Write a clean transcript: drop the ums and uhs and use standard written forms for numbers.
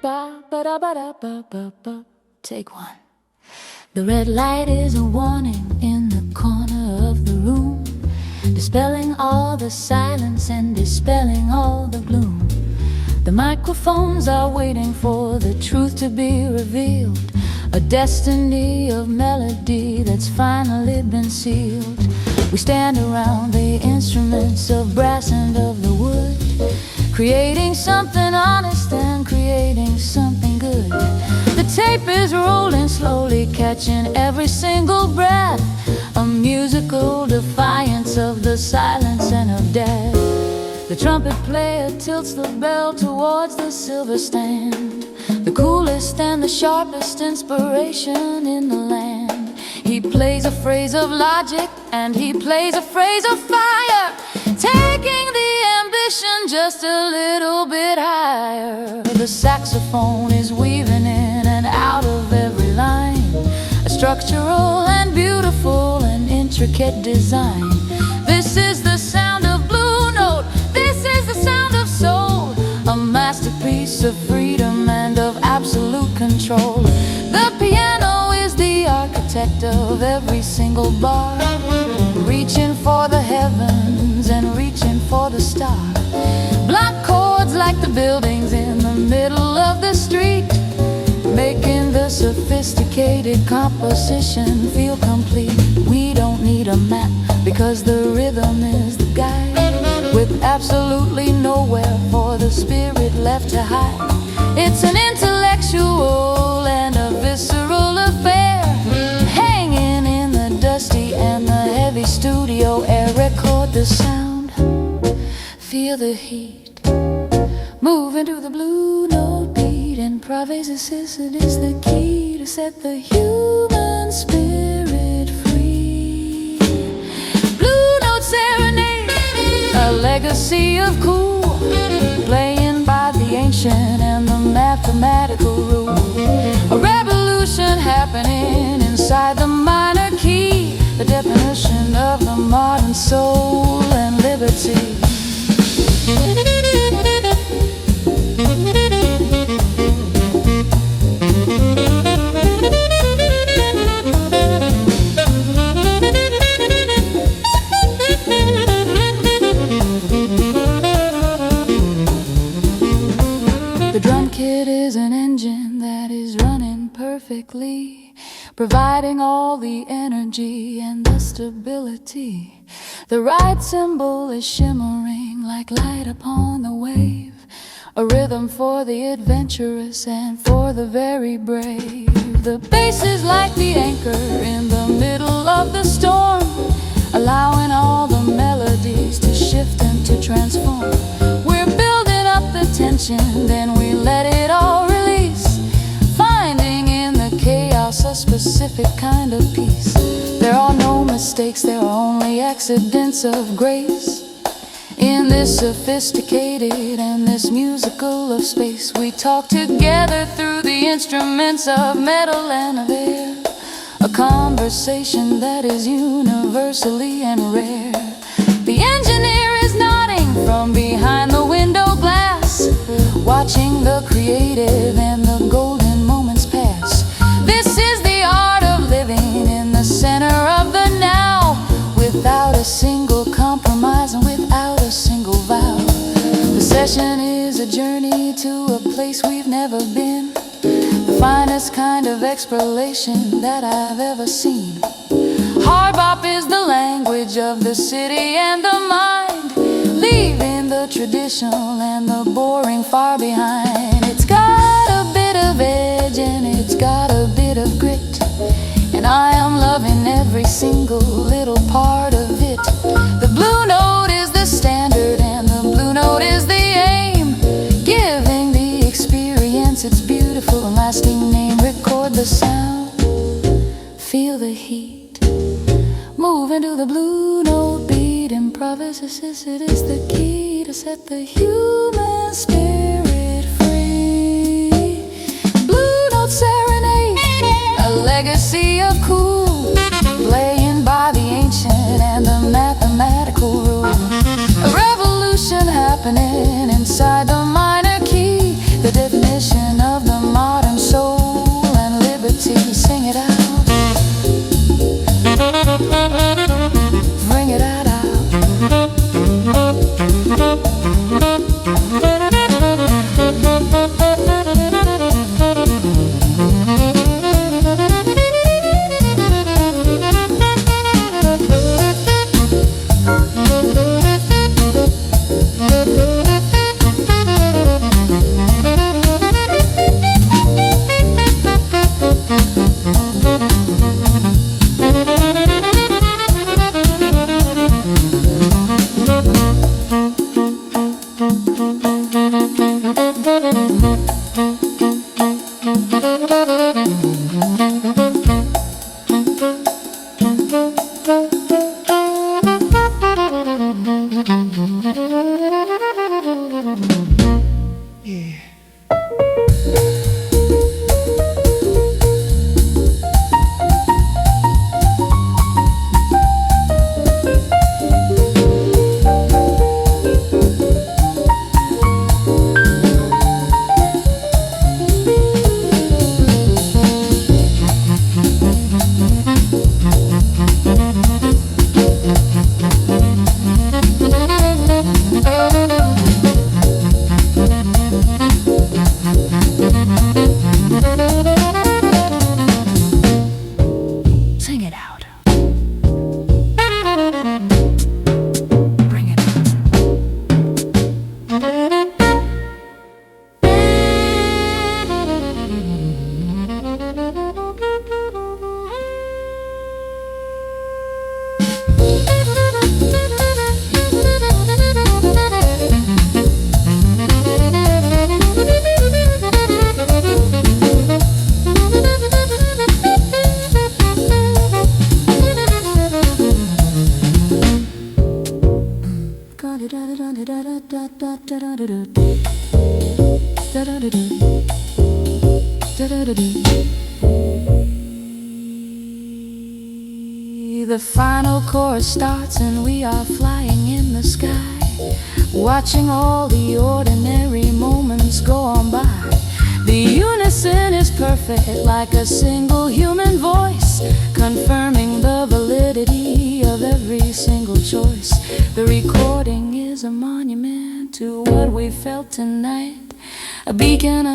Ba-da-ba-da-ba-ba-ba. Take one. The red light is a warning in the corner of the room, dispelling all the silence and dispelling all the gloom. The microphones are waiting for the truth to be revealed, a destiny of melody that's finally been sealed. We stand around the instruments of brass and of the wood, creating something honest and creating something good. The tape is rolling slowly, catching every single breath, a musical defiance of the silence and of death. The trumpet player tilts the bell towards the silver stand, the coolest and the sharpest inspiration in the land. He plays a phrase of logic and he plays a phrase of fire, taking the ambition just a little bit higher. The saxophone is weaving in and out of every line, a structural and beautiful and intricate design. This is the sound of blue note, this is the sound of soul, a masterpiece of freedom and of absolute control. The piano is the architect of every single bar, reaching for the heavens and reaching for the star. Block chords like the buildings in the middle of the street, making the sophisticated composition feel complete. We don't need a map because the rhythm is the guide, with absolutely nowhere for the spirit left to hide. It's an intellectual and a visceral affair, hanging in the dusty and the heavy studio air. Record the sound, feel the heat, moving to the blue note beat. Improvisation is the key to set the human spirit free. Blue note serenade, a legacy of cool, playing by the ancient and the mathematical rule. A revolution happening inside the minor key, the definition of the modern soul and liberty. The drum kit is an engine that is running perfectly, providing all the energy and the stability. The right cymbal is shimmering like light upon the wave, a rhythm for the adventurous and for the very brave. The bass is like the anchor in the middle of the storm, allowing all the melodies to shift and to transform. We're building up the tension, then we let it all release, finding in the chaos a specific kind of peace. There are no mistakes, there are only accidents of grace. In this sophisticated and this musical of space, we talk together through the instruments of metal and of air, a conversation that is universally and rare. The engineer is nodding from behind the window glass, watching the creative and the golden moments pass. This is the art of living in the center of the now, without a single compromise and without a single vow. The session is a journey to a place we've never been, the finest kind of exploration that I've ever seen. Hard bop is the language of the city and the mind, leaving the traditional and the boring far behind. It's got a bit of edge and it's got a bit of grit, and I am loving every single little part of it. The blue note is the standard and the blue note is the aim, giving the experience its beautiful and lasting name. Record the sound, feel the heat, moving to the blue note beat. Improvisation is the key to set the human spirit free. Blue note serenade, a legacy of cool, playing by the ancient and the mathematical rule. A revolution happening inside the minor key, the definition of The final chorus starts and we are flying in the sky, watching all the ordinary moments go on by. The unison is perfect, like a single human voice, confirming the validity of every single choice. The recording is a monument to what we felt tonight, a beacon of